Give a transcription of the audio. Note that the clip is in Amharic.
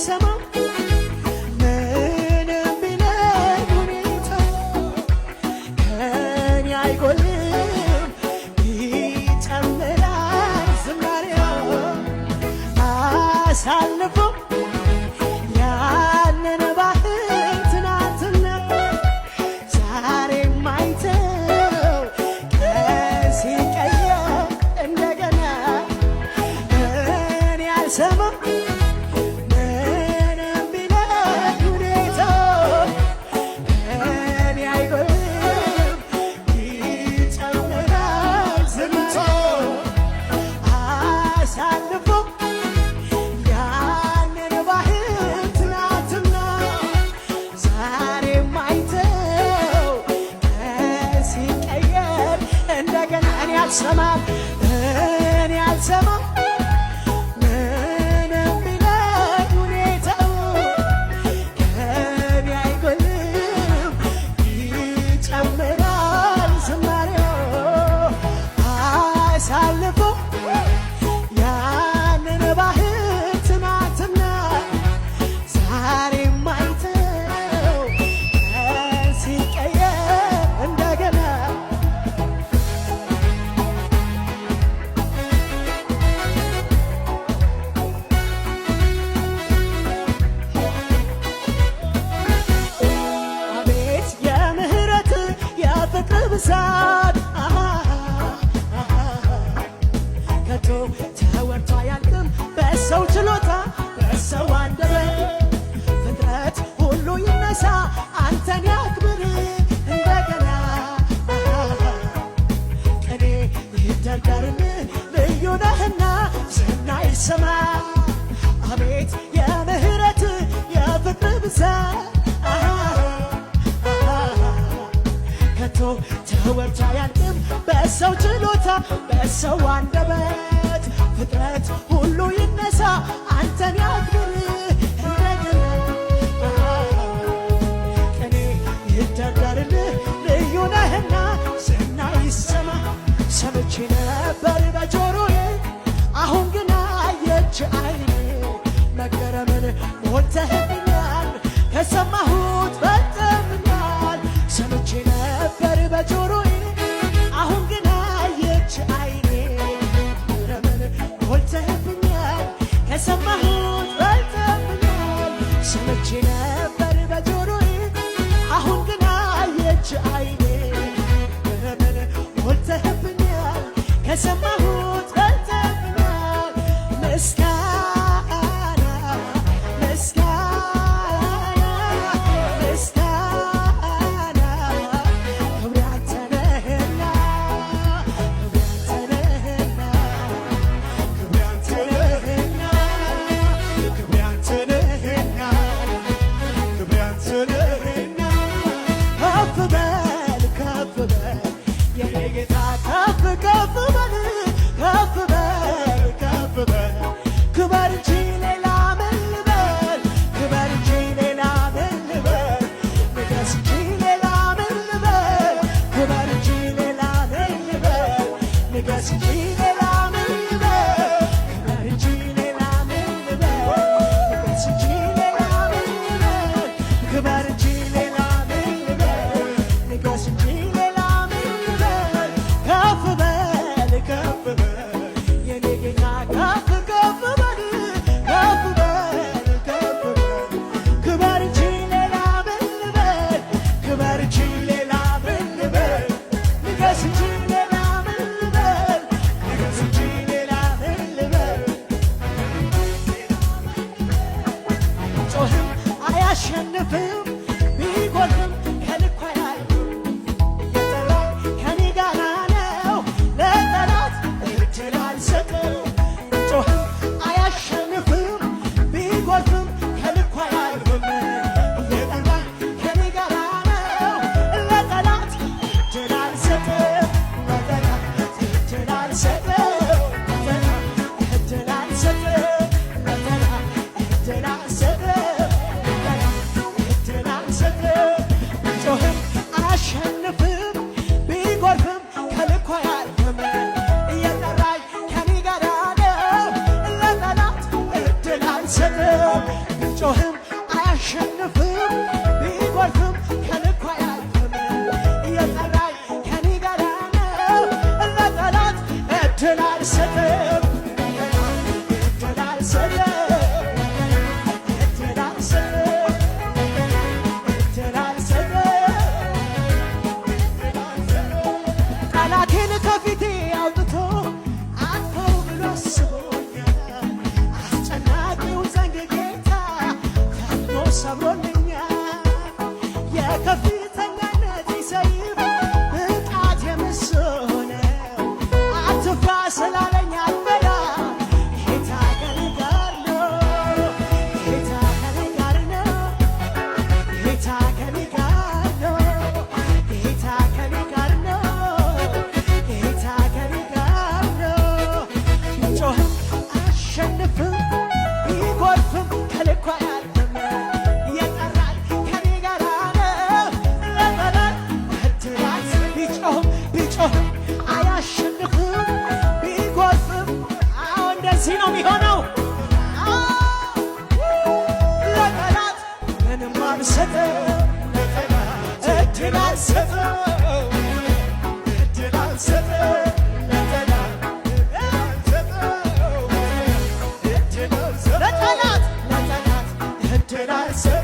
አልሰማም ምንም ቢለኝ ሁኔታ ከኔ አይጎልም ይጨምራል ዝማሬው አሳልፎ ያንን ባህር ትናንትና ዛሬም አይተው ቀን ሲቀየር እንደገና እኔ አልሰማም ምንም ቢለኝ ሁኔታ ከኔ አይጎልም ይጨምራል ዝማሬው አሳልፎ ያንን ባህር ትናንትና ዛሬም አይተው ቀን ሲቀየር እንደገና እኔ አልሰማም ምንም ቢለኝ ሁኔታው ከኔ አይጎልም ይጨምራል ዝማሬው አሳልፎ ያንን ባህር ትናንትና ዛሬም አይተው ቀን ሲቀየር እንደገና አቤት የምህረት የፍቅር ብዛት ከቶ ተወርቶ አያልቅም በሰው ችሎታ በሰው አንደበት ፍጥረት ሁሉ ይነሳ አንተን ያክብር እንደገና ቅኔ ይደርደርልህ ልዩ ነህና ዝና ይሰማ አቤት የምህረት የፍቅር ብዛት ከቶ ተወርቶ አያልቅም በሰው ችሎታ በሰው አንደበት ፍጥረት ሁሉ ይነሳ አንተን ያክብር እንደገና ቅኔ ይደርደርልህ ልዩ ነህና ዝና ይሰማ ሰምቼ ነበር በጆሮዬ አሁን ግን አየች ዓይኔ መገረምን ሞልተህብኛል ከሰማሁት በልጠህብኛል ሰምቼ ነበር በጆሮዬ አሁን ግን አየች ዓይኔ መገረምን ሞልተህብኛል ከሰማሁት በልጠህብኛል ሰምቼ ነበር በጆሮዬ አሁን ግን አየች ዓይኔ መገረምን ሞልተህብኛል ከሰማሁት በልጠህብኛል ምስጋና ምስጋና ምስጋና ክብር ያንተ ነህና ክብር ያንተ ነህና ክብር ያንተ ነህና ክብር ያንተ ነህና ከፍ በል የኔ ጌታ ከፍ በል ክበር እንጂ ሌላ ምን ልበል ክበር እንጂ ሌላ ምን ልበል ንገስ እንጂ ሌላ ምን ልበል ክበር እንጂ ሌላ ምን ልበል ንገስ እንጂ ሌላ ምን ልበል ክበር እንጂ ሌላ ምን ልበል ንገስ እንጂ ሌላ ምን ልበል ክበር እንጂ ሌላ ምን ልበል ንገስ እንጂ ሌላ ምን ልበል ከፍ በል የኔ ጌታ ከፍ በል ክበር እንጂ ሌላ ምን ልበል ክበር እንጂ ሌላ ምን ልበል ንገስ እንጂ ሌላ ምን ልበል ንገስ እንጂ ሌላ ምን ልበል ጮህም አያሸንፍም ቢጎልም ከልኩ አያልፍም የጠራኝ ከኔ ጋር ነው ለጠላት እድል አልሰጥም ጮህም አያሸንፍም ቢጎልም ከልኩ አያልፍም የጠራኝ ከኔ ጋር ነው ለጠላት እድል አልሰጥም ለጠላት እድል አልሰጥም ለጠላት እድል አልሰጥም ለጠላት እድል አልሰጥም ለጠላት እድል አልሰ